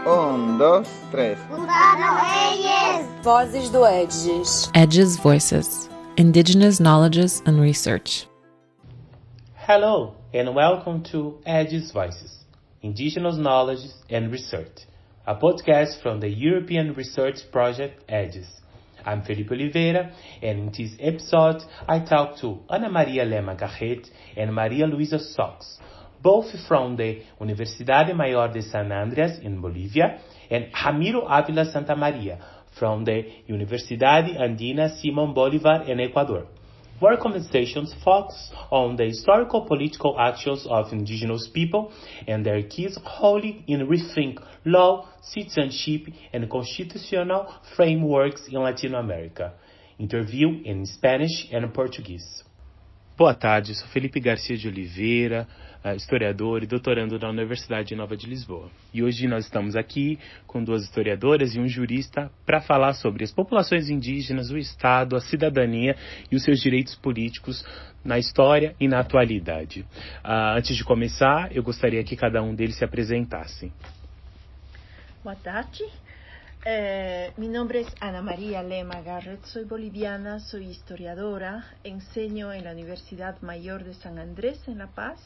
Dos, três. Vozes do Edges. Edges Voices, Indigenous Knowledges and Research. Hello and welcome to Edges Voices, Indigenous Knowledge and Research, a podcast from the European research project EDGES. I'm Felipe Oliveira, and in this episode I talk to Ana Maria Lema Garret and Maria Luisa Sox, both from the Universidade Mayor de San Andrés in Bolivia, and Ramiro Ávila Santa Maria from the Universidade Andina Simón Bolívar in Ecuador, where conversations focus on the historical political actions of indigenous people and their key role in rethink law, citizenship, and constitutional frameworks in Latin America. Interview in Spanish and Portuguese. Boa tarde, sou Felipe Garcia de Oliveira, historiador e doutorando na Universidade Nova de Lisboa. E hoje nós estamos aqui com duas historiadoras e um jurista para falar sobre as populações indígenas, o Estado, a cidadania e os seus direitos políticos na história e na atualidade. Antes de começar, eu gostaria que cada um deles se apresentasse. Boa tarde. Mi nombre es Ana María Lema Garret, soy boliviana, soy historiadora, enseño en la Universidad Mayor de San Andrés en La Paz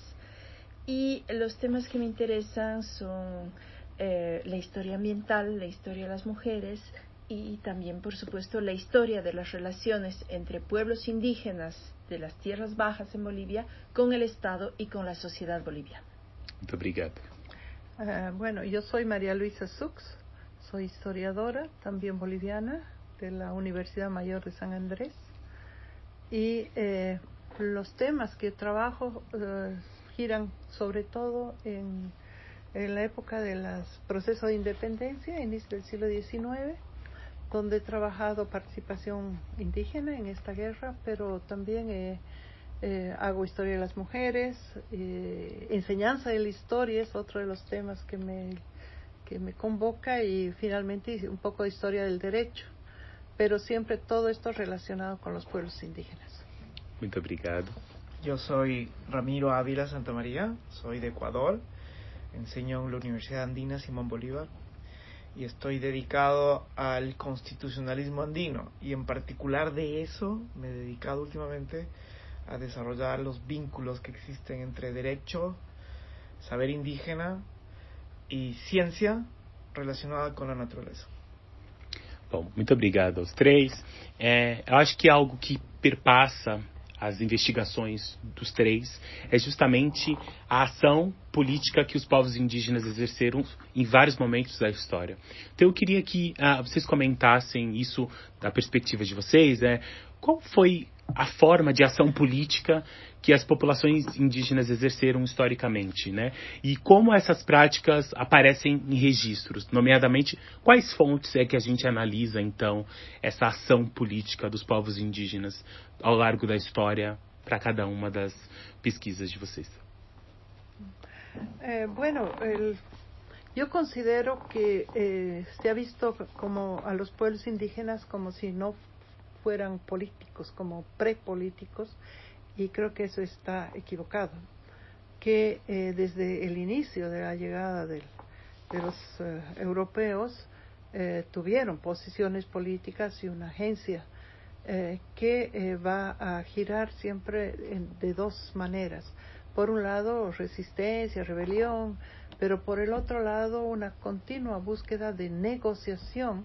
y los temas que me interesan son la historia ambiental, la historia de las mujeres y también, por supuesto, la historia de las relaciones entre pueblos indígenas de las tierras bajas en Bolivia con el Estado y con la sociedad boliviana. Muito obrigado. Bueno, yo soy María Luisa Sox. Soy historiadora, también boliviana, de la Universidad Mayor de San Andrés. Y los temas que trabajo giran sobre todo en la época de los procesos de independencia, inicio del siglo XIX, donde he trabajado participación indígena en esta guerra, pero también hago historia de las mujeres, enseñanza de la historia es otro de los temas que me convoca, y finalmente un poco de historia del derecho, pero siempre todo esto relacionado con los pueblos indígenas. Muito obrigado. Yo soy Ramiro Ávila Santa María, soy de Ecuador, enseño en la Universidad Andina Simón Bolívar y estoy dedicado al constitucionalismo andino, y en particular de eso me he dedicado últimamente a desarrollar los vínculos que existen entre derecho, saber indígena e ciência relacionada com a natureza. Bom, muito obrigado aos três. Eu acho que algo que perpassa as investigações dos três é justamente a ação política que os povos indígenas exerceram em vários momentos da história. Então eu queria que vocês comentassem isso da perspectiva de vocês, qual foi a forma de ação política que as populações indígenas exerceram historicamente, né? E como essas práticas aparecem em registros, nomeadamente, quais fontes é que a gente analisa, então, essa ação política dos povos indígenas ao largo da história para cada uma das pesquisas de vocês? Yo considero que se ha visto como a los pueblos indígenas como si no fueran políticos, como prepolíticos, y creo que eso está equivocado, que desde el inicio de la llegada de los europeos tuvieron posiciones políticas y una agencia que va a girar siempre de dos maneras. Por un lado, resistencia, rebelión, pero por el otro lado, una continua búsqueda de negociación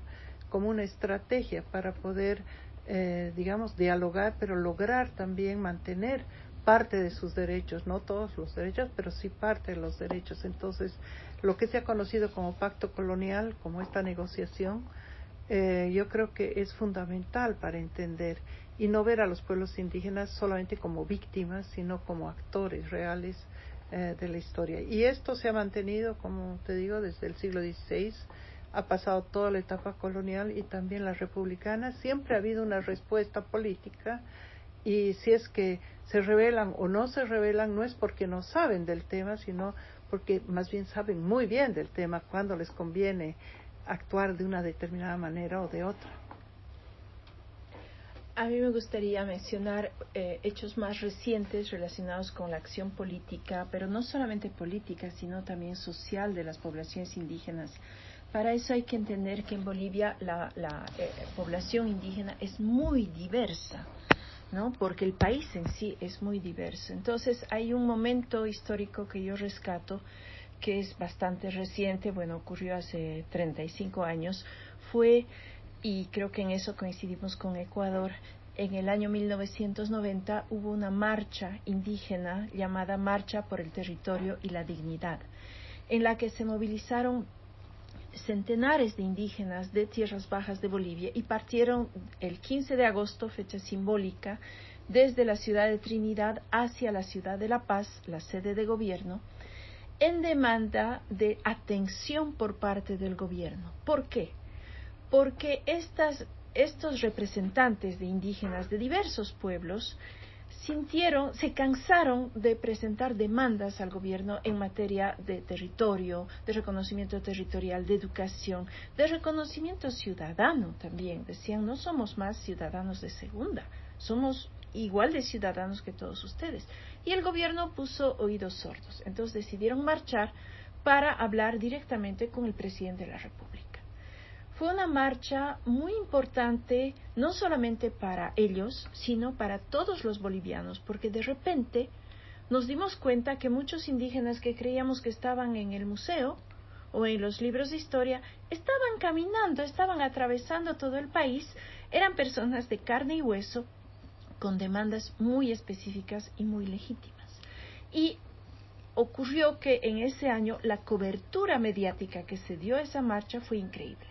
como una estrategia para poder dialogar, pero lograr también mantener parte de sus derechos, no todos los derechos, pero sí parte de los derechos. Entonces, lo que se ha conocido como pacto colonial, como esta negociación, yo creo que es fundamental para entender y no ver a los pueblos indígenas solamente como víctimas, sino como actores reales de la historia. Y esto se ha mantenido, como te digo, desde el siglo XVI, ha pasado toda la etapa colonial y también la republicana. Siempre ha habido una respuesta política, y si es que se rebelan o no se rebelan, no es porque no saben del tema, sino porque más bien saben muy bien del tema cuando les conviene actuar de una determinada manera o de otra. A mí me gustaría mencionar hechos más recientes relacionados con la acción política, pero no solamente política, sino también social de las poblaciones indígenas Para eso hay que entender que en Bolivia la población indígena es muy diversa, ¿no? Porque el país en sí es muy diverso. Entonces hay un momento histórico que yo rescato, que es bastante reciente, bueno, ocurrió hace 35 años, y creo que en eso coincidimos con Ecuador. En el año 1990 hubo una marcha indígena llamada Marcha por el Territorio y la Dignidad, en la que se movilizaron centenares de indígenas de tierras bajas de Bolivia y partieron el 15 de agosto, fecha simbólica, desde la ciudad de Trinidad hacia la ciudad de La Paz, la sede de gobierno, en demanda de atención por parte del gobierno. ¿Por qué? Porque estos representantes de indígenas de diversos pueblos se cansaron de presentar demandas al gobierno en materia de territorio, de reconocimiento territorial, de educación, de reconocimiento ciudadano también. Decían, no somos más ciudadanos de segunda, somos igual de ciudadanos que todos ustedes. Y el gobierno puso oídos sordos. Entonces decidieron marchar para hablar directamente con el presidente de la República. Fue una marcha muy importante, no solamente para ellos, sino para todos los bolivianos, porque de repente nos dimos cuenta que muchos indígenas que creíamos que estaban en el museo o en los libros de historia, estaban caminando, estaban atravesando todo el país, eran personas de carne y hueso, con demandas muy específicas y muy legítimas. Y ocurrió que en ese año la cobertura mediática que se dio a esa marcha fue increíble.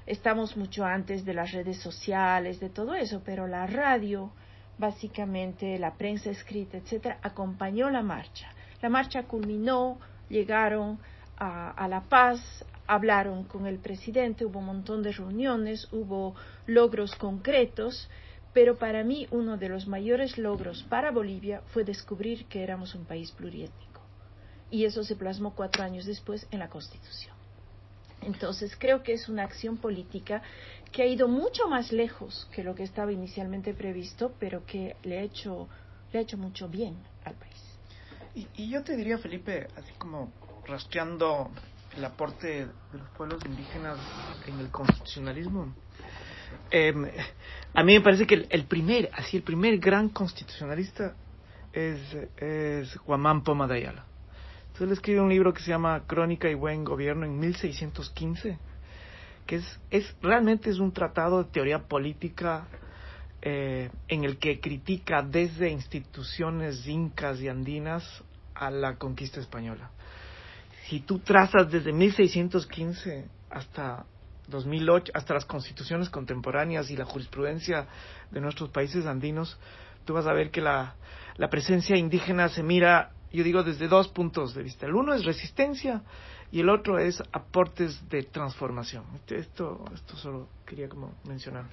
Estamos mucho antes de las redes sociales, de todo eso, pero la radio, básicamente la prensa escrita, etcétera, acompañó la marcha. La marcha culminó, llegaron a La Paz, hablaron con el presidente, hubo un montón de reuniones, hubo logros concretos, pero para mí uno de los mayores logros para Bolivia fue descubrir que éramos un país pluriétnico. Y eso se plasmó 4 años después en la Constitución. Entonces creo que es una acción política que ha ido mucho más lejos que lo que estaba inicialmente previsto, pero que le ha hecho mucho bien al país. Y yo te diría, Felipe, así como rastreando el aporte de los pueblos indígenas en el constitucionalismo, a mí me parece que el primer gran constitucionalista es Guamán Poma de Ayala. Él escribe un libro que se llama Crónica y Buen Gobierno en 1615, que realmente es un tratado de teoría política en el que critica desde instituciones incas y andinas a la conquista española. Si tú trazas desde 1615 hasta 2008, hasta las constituciones contemporáneas y la jurisprudencia de nuestros países andinos, tú vas a ver que la presencia indígena se mira, yo digo, desde 2 puntos de vista. El uno es resistencia y el otro es aportes de transformação. Esto solo queria como mencionar.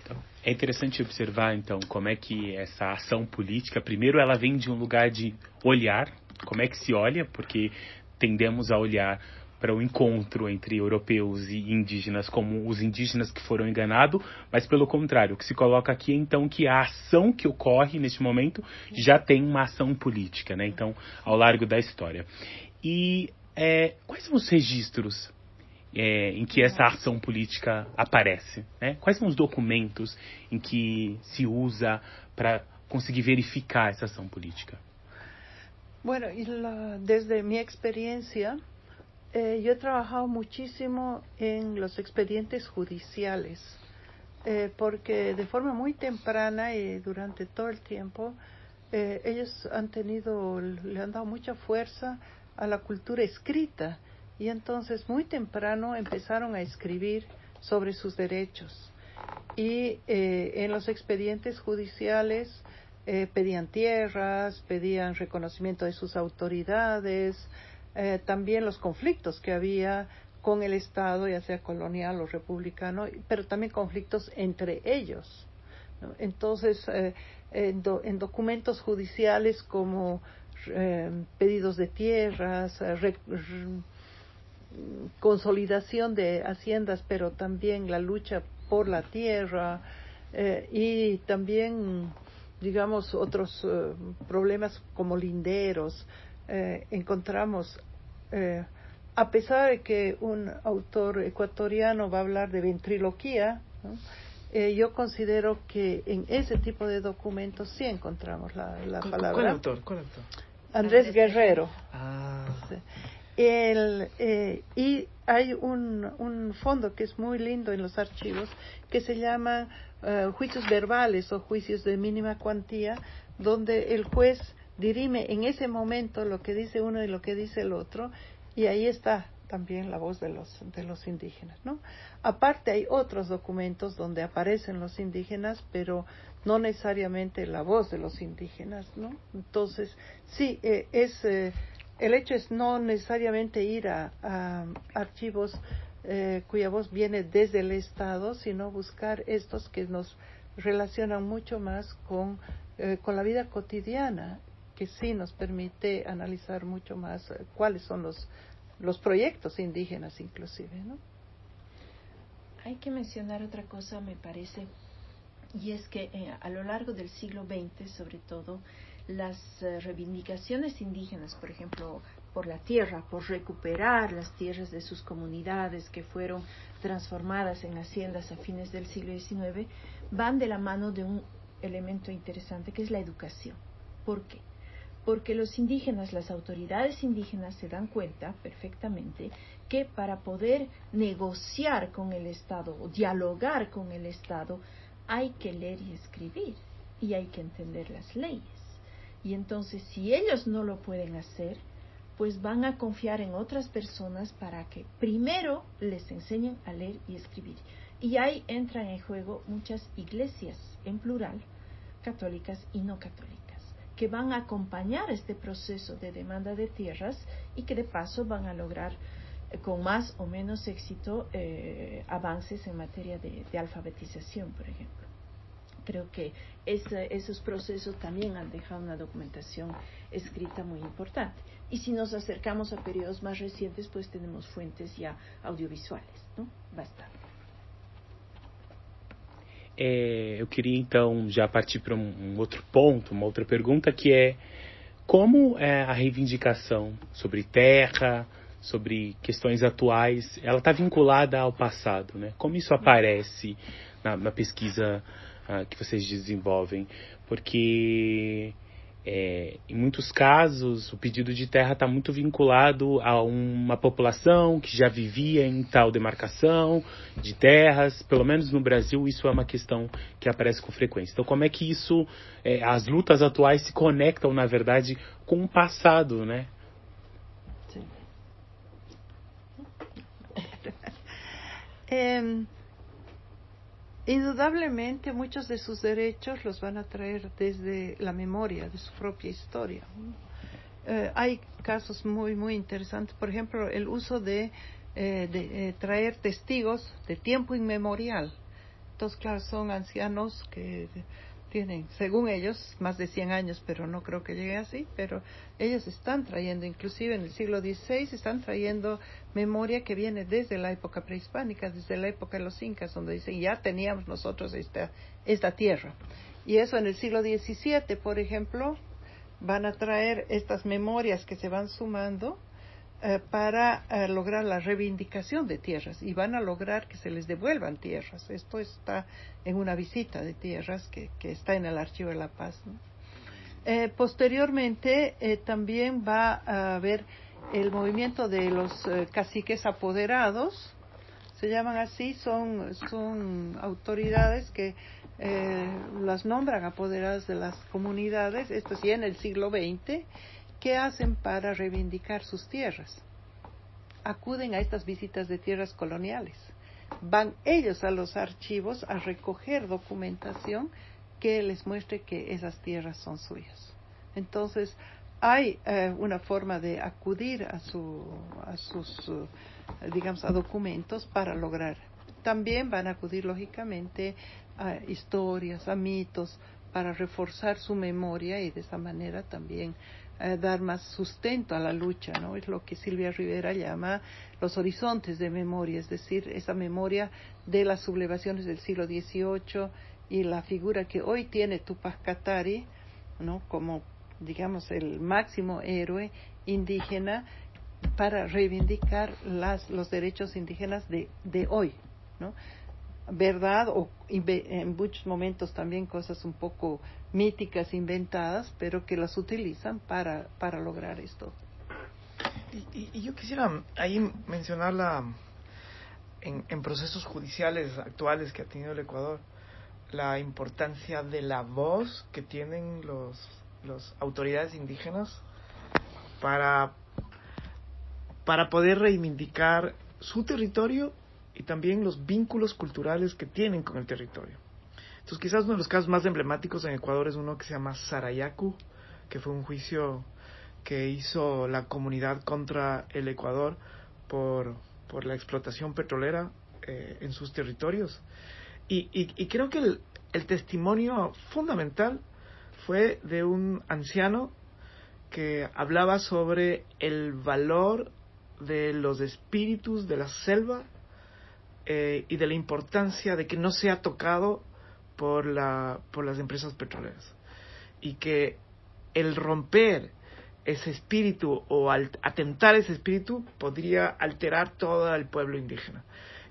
Então, é interessante observar, então, como é que essa ação política, primeiro ela vem de um lugar de olhar, como é que se olha, porque tendemos a olhar para o encontro entre europeus e indígenas como os indígenas que foram enganados, mas pelo contrário, o que se coloca aqui é então que a ação que ocorre neste momento já tem uma ação política, né? Então, ao largo da história. E quais são os registros em que essa ação política aparece, né? Quais são os documentos em que se usa para conseguir verificar essa ação política? Bueno, desde mi experiencia, yo he trabajado muchísimo en los expedientes judiciales, porque de forma muy temprana y durante todo el tiempo, ellos le han dado mucha fuerza a la cultura escrita, y entonces muy temprano empezaron a escribir sobre sus derechos. Y en los expedientes judiciales pedían tierras, pedían reconocimiento de sus autoridades, también los conflictos que había con el Estado, ya sea colonial o republicano, pero también conflictos entre ellos, ¿no? Entonces, en documentos judiciales como pedidos de tierras, consolidación de haciendas, pero también la lucha por la tierra, y también, digamos, otros problemas como linderos, encontramos a pesar de que un autor ecuatoriano va a hablar de ventriloquía, ¿no? Yo considero que en ese tipo de documentos sí encontramos la palabra. ¿Cuál autor? Andrés Guerrero. Ah. Sí. Y hay un fondo que es muy lindo en los archivos que se llama juicios verbales o juicios de mínima cuantía, donde el juez dirime en ese momento lo que dice uno y lo que dice el otro, y ahí está también la voz de los indígenas, ¿no? Aparte hay otros documentos donde aparecen los indígenas, pero no necesariamente la voz de los indígenas, ¿no? Entonces, sí, el hecho es no necesariamente ir a archivos cuya voz viene desde el Estado, sino buscar estos que nos relacionan mucho más con la vida cotidiana, que sí nos permite analizar mucho más cuáles son los proyectos indígenas inclusive, ¿no? Hay que mencionar otra cosa, me parece, y es que a lo largo del siglo XX, sobre todo, las reivindicaciones indígenas, por ejemplo, por la tierra, por recuperar las tierras de sus comunidades que fueron transformadas en haciendas a fines del siglo XIX, van de la mano de un elemento interesante que es la educación. ¿Por qué? Porque los indígenas, las autoridades indígenas se dan cuenta perfectamente que para poder negociar con el Estado o dialogar con el Estado hay que leer y escribir y hay que entender las leyes. Y entonces si ellos no lo pueden hacer, pues van a confiar en otras personas para que primero les enseñen a leer y escribir. Y ahí entran en juego muchas iglesias, en plural, católicas y no católicas, que van a acompañar este proceso de demanda de tierras y que de paso van a lograr con más o menos éxito avances en materia de alfabetización, por ejemplo. Creo que esos procesos también han dejado una documentación escrita muy importante. Y si nos acercamos a periodos más recientes, pues tenemos fuentes ya audiovisuales, ¿no? Bastante. Eu queria então já partir para um outro ponto, uma outra pergunta, que é como a reivindicação sobre terra, sobre questões atuais, ela está vinculada ao passado, né? Como isso aparece na pesquisa que vocês desenvolvem? Porque em muitos casos o pedido de terra está muito vinculado a uma população que já vivia em tal demarcação de terras. Pelo menos no Brasil isso é uma questão que aparece com frequência. Então como é que isso, as lutas atuais se conectam na verdade com o passado, né? Sí. Indudablemente muchos de sus derechos los van a traer desde la memoria de su propia historia. Hay casos muy muy interesantes, por ejemplo el uso de traer testigos de tiempo inmemorial. Entonces claro, son ancianos que tienen, según ellos, más de 100 años, pero no creo que llegue así, pero ellos están trayendo, inclusive en el siglo XVI, están trayendo memoria que viene desde la época prehispánica, desde la época de los incas, donde dicen, ya teníamos nosotros esta tierra. Y eso en el siglo XVII, por ejemplo, van a traer estas memorias que se van sumando para lograr la reivindicación de tierras, y van a lograr que se les devuelvan tierras. Esto está en una visita de tierras que está en el Archivo de la Paz, ¿no? Posteriormente también va a haber el movimiento de los caciques apoderados, se llaman así, son autoridades que las nombran apoderadas de las comunidades, esto sí en el siglo XX. ¿Qué hacen para reivindicar sus tierras? Acuden a estas visitas de tierras coloniales. Van ellos a los archivos a recoger documentación que les muestre que esas tierras son suyas. Entonces, hay una forma de acudir a sus digamos, a documentos para lograr. También van a acudir, lógicamente, a historias, a mitos, para reforzar su memoria y de esa manera también dar más sustento a la lucha, ¿no? Es lo que Silvia Rivera llama los horizontes de memoria, es decir, esa memoria de las sublevaciones del siglo XVIII y la figura que hoy tiene Tupac Katari, ¿no? Como, digamos, el máximo héroe indígena para reivindicar los derechos indígenas de hoy, ¿no? Verdad, o en muchos momentos también cosas un poco míticas, inventadas, pero que las utilizan para lograr esto. Y yo quisiera ahí mencionar en procesos judiciales actuales que ha tenido el Ecuador, la importancia de la voz que tienen las autoridades indígenas para poder reivindicar su territorio y también los vínculos culturales que tienen con el territorio. Entonces, quizás uno de los casos más emblemáticos en Ecuador es uno que se llama Sarayaku, que fue un juicio que hizo la comunidad contra el Ecuador por la explotación petrolera en sus territorios. Y creo que el testimonio fundamental fue de un anciano que hablaba sobre el valor de los espíritus de la selva y de la importancia de que no sea tocado por las empresas petroleras, y que el romper ese espíritu o atentar ese espíritu podría alterar todo el pueblo indígena.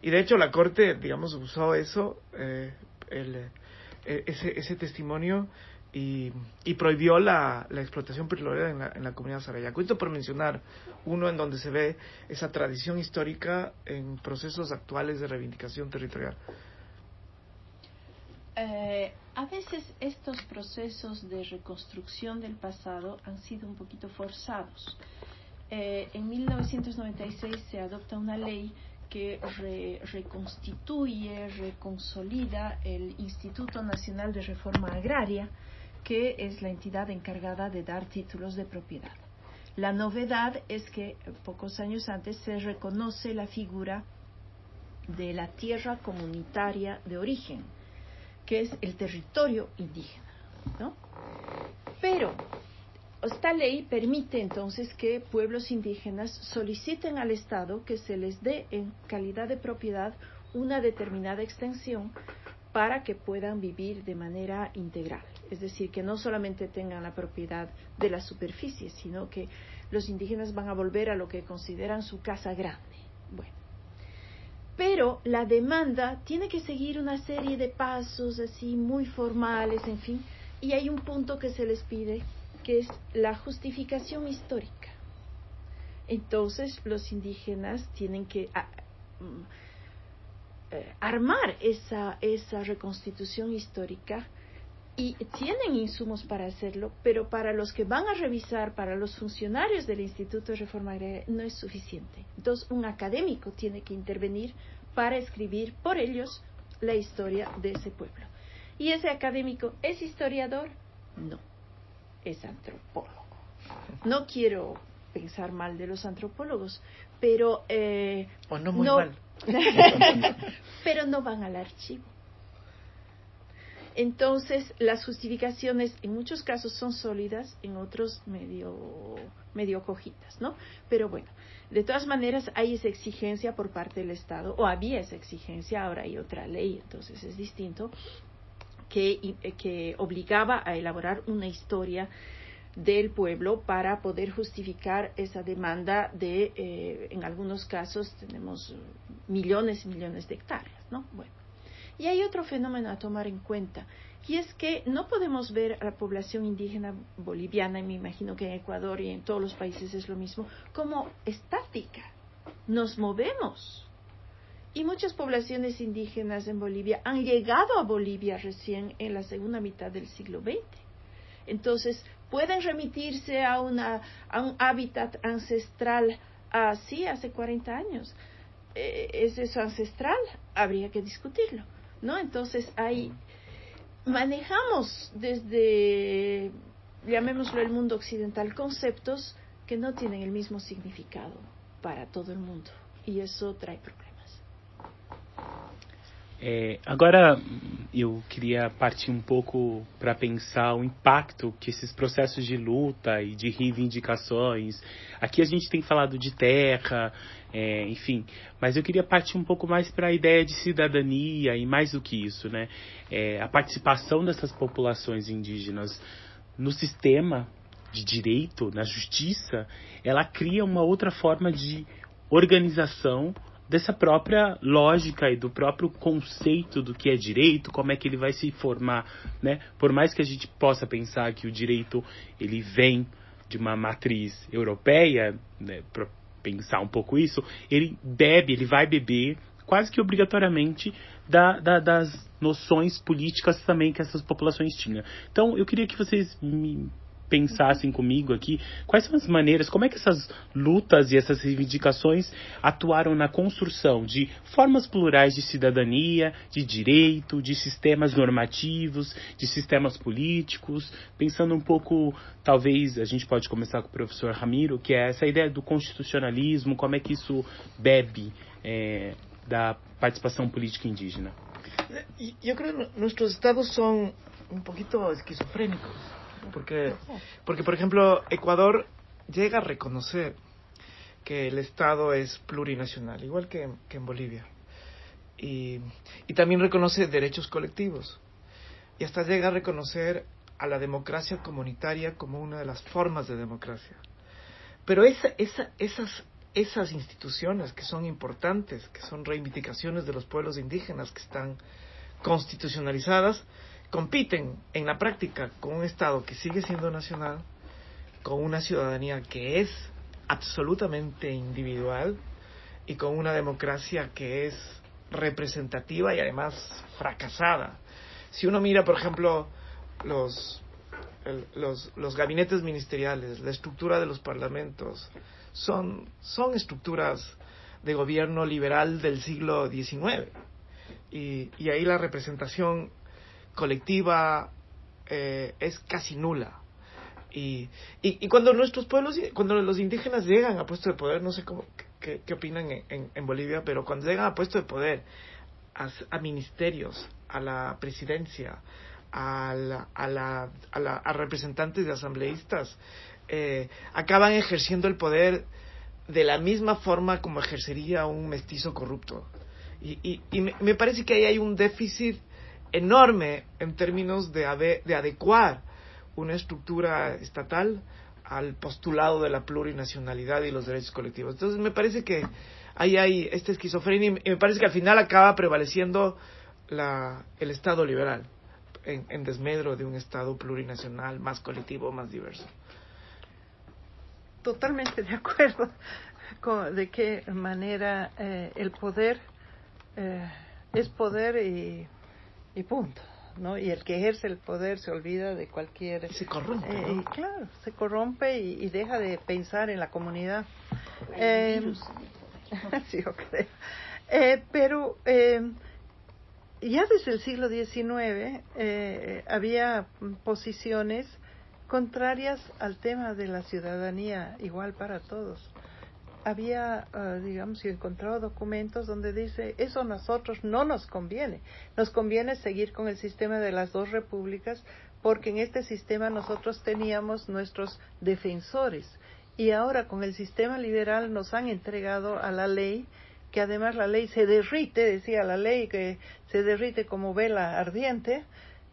Y de hecho la corte, digamos, usó eso, ese testimonio, y prohibió la explotación petrolera en la comunidad Sarayaku. Esto por mencionar uno en donde se ve esa tradición histórica en procesos actuales de reivindicación territorial. A veces estos procesos de reconstrucción del pasado han sido un poquito forzados. En 1996 se adopta una ley que reconstituye, reconsolida el Instituto Nacional de Reforma Agraria, que es la entidad encargada de dar títulos de propiedad. La novedad es que pocos años antes se reconoce la figura de la tierra comunitaria de origen, que es el territorio indígena, ¿no? Pero esta ley permite entonces que pueblos indígenas soliciten al Estado que se les dé en calidad de propiedad una determinada extensión para que puedan vivir de manera integral. Es decir, que no solamente tengan la propiedad de la superficie, sino que los indígenas van a volver a lo que consideran su casa grande. Bueno, pero la demanda tiene que seguir una serie de pasos así muy formales, en fin, y hay un punto que se les pide, que es la justificación histórica. Entonces los indígenas tienen que armar esa reconstitución histórica, y tienen insumos para hacerlo, pero para los que van a revisar, para los funcionarios del Instituto de Reforma Agraria, no es suficiente. Entonces un académico tiene que intervenir para escribir por ellos la historia de ese pueblo. ¿Y ese académico es historiador? No, es antropólogo. No quiero pensar mal de los antropólogos, pero o no muy mal. Pero no van al archivo. Entonces las justificaciones en muchos casos son sólidas, en otros medio cojitas, ¿no? Pero bueno, de todas maneras hay esa exigencia por parte del Estado, o había esa exigencia, ahora hay otra ley, entonces es distinto, que obligaba a elaborar una historia del pueblo para poder justificar esa demanda de, en algunos casos tenemos millones y millones de hectáreas, ¿no? Bueno, y hay otro fenómeno a tomar en cuenta, y es que no podemos ver a la población indígena boliviana, y me imagino que en Ecuador y en todos los países es lo mismo, como estática. Nos movemos. Y muchas poblaciones indígenas en Bolivia han llegado a Bolivia recién en la segunda mitad del siglo XX. Entonces, pueden remitirse a un hábitat ancestral así hace 40 años. ¿Es eso ancestral? Habría que discutirlo, ¿no? Entonces, ahí manejamos desde, llamémoslo el mundo occidental, conceptos que no tienen el mismo significado para todo el mundo. Y eso trae problemas. Agora eu queria partir um pouco para pensar o impacto que esses processos de luta e de reivindicações, aqui a gente tem falado de terra, enfim, mas eu queria partir um pouco mais para a ideia de cidadania e mais do que isso, né? A participação dessas populações indígenas no sistema de direito, na justiça, ela cria uma outra forma de organização dessa própria lógica e do próprio conceito do que é direito, como é que ele vai se formar, né? Por mais que a gente possa pensar que o direito ele vem de uma matriz europeia, né, para pensar um pouco isso, ele vai beber quase que obrigatoriamente das noções políticas também que essas populações tinham. Então, eu queria que vocês me pensassem comigo aqui, quais são as maneiras, como é que essas lutas e essas reivindicações atuaram na construção de formas plurais de cidadania, de direito, de sistemas normativos, de sistemas políticos, pensando um pouco, talvez a gente pode começar com o professor Ramiro, que é essa ideia do constitucionalismo, como é que isso bebe da participação política indígena. Yo creo que nuestros estados son un poquito esquizofrénicos, porque por ejemplo, Ecuador llega a reconocer que el Estado es plurinacional, igual que en Bolivia, y también reconoce derechos colectivos, y hasta llega a reconocer a la democracia comunitaria como una de las formas de democracia. Pero esas instituciones que son importantes, que son reivindicaciones de los pueblos indígenas que están constitucionalizadas, compiten en la práctica con un Estado que sigue siendo nacional, con una ciudadanía que es absolutamente individual y con una democracia que es representativa y además fracasada. Si uno mira, por ejemplo, los gabinetes ministeriales, la estructura de los parlamentos, son estructuras de gobierno liberal del siglo XIX, y ahí la representación colectiva es casi nula. Y cuando nuestros pueblos, cuando los indígenas llegan a puesto de poder, no sé qué opinan en Bolivia, pero cuando llegan a puesto de poder, a ministerios, a la presidencia, a representantes de asambleístas, acaban ejerciendo el poder de la misma forma como ejercería un mestizo corrupto. Y me parece que ahí hay un déficit enorme en términos de adecuar una estructura estatal al postulado de la plurinacionalidad y los derechos colectivos. Entonces me parece que ahí hay esta esquizofrenia, y me parece que al final acaba prevaleciendo el Estado liberal en desmedro de un Estado plurinacional, más colectivo, más diverso. Totalmente de acuerdo con de qué manera el poder es poder y punto, ¿no? Y el que ejerce el poder se olvida de cualquier... Se corrompe, ¿no? Y claro, se corrompe y deja de pensar en la comunidad. Sí, yo creo. Pero ya desde el siglo XIX había posiciones contrarias al tema de la ciudadanía igual para todos. Había, digamos, yo he encontrado documentos donde dice, eso a nosotros no nos conviene. Nos conviene seguir con el sistema de las dos repúblicas, porque en este sistema nosotros teníamos nuestros defensores. Y ahora con el sistema liberal nos han entregado a la ley, que además la ley se derrite, decía la ley que se derrite como vela ardiente.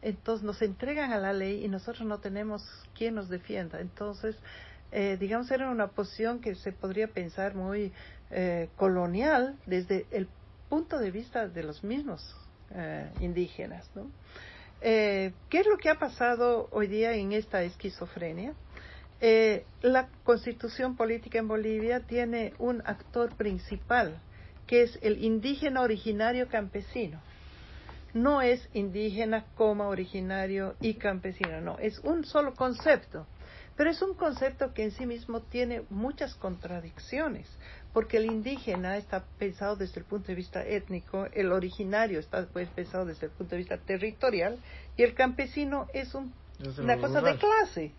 Entonces nos entregan a la ley y nosotros no tenemos quien nos defienda. Entonces, digamos, era una posición que se podría pensar muy colonial desde el punto de vista de los mismos indígenas, ¿no? ¿Qué es lo que ha pasado hoy día en esta esquizofrenia? La constitución política en Bolivia tiene un actor principal, que es el indígena originario campesino. No es indígena, originario y campesino, no, es un solo concepto. Pero es un concepto que en sí mismo tiene muchas contradicciones, porque el indígena está pensado desde el punto de vista étnico, el originario está pues pensado desde el punto de vista territorial, y el campesino es una cosa de clase.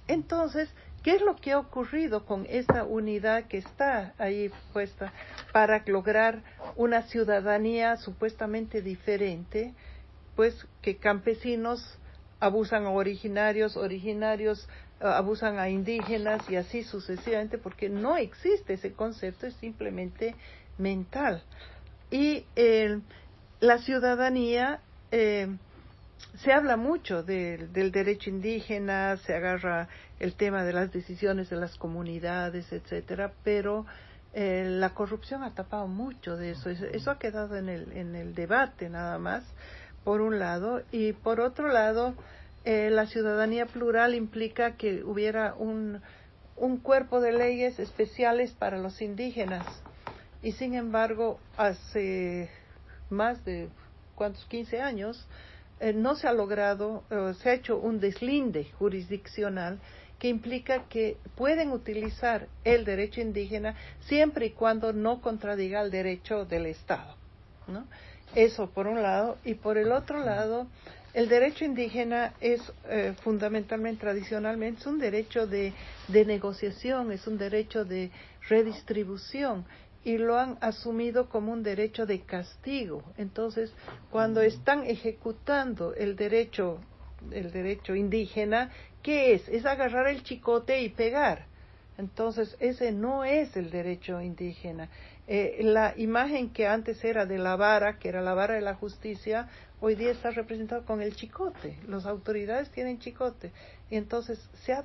Entonces, ¿qué es lo que ha ocurrido con esta unidad que está ahí puesta para lograr una ciudadanía supuestamente diferente? Pues que campesinos abusan a originarios abusan a indígenas y así sucesivamente, porque no existe ese concepto, es simplemente mental. Y la ciudadanía se habla mucho del derecho indígena, se agarra el tema de las decisiones de las comunidades, etcétera, pero la corrupción ha tapado mucho de eso. Eso ha quedado en el debate nada más, por un lado, y por otro lado, la ciudadanía plural implica que hubiera un cuerpo de leyes especiales para los indígenas, y sin embargo, hace más de, ¿cuántos? 15 años, no se ha logrado, se ha hecho un deslinde jurisdiccional que implica que pueden utilizar el derecho indígena siempre y cuando no contradiga el derecho del Estado, ¿no? Eso por un lado. Y por el otro lado, el derecho indígena es fundamentalmente, tradicionalmente, es un derecho de negociación, es un derecho de redistribución, y lo han asumido como un derecho de castigo. Entonces, cuando están ejecutando el derecho indígena, ¿qué es? Es agarrar el chicote y pegar. Entonces, ese no es el derecho indígena. La imagen que antes era de la vara, que era la vara de la justicia, hoy día está representada con el chicote. Las autoridades tienen chicote. Y entonces se ha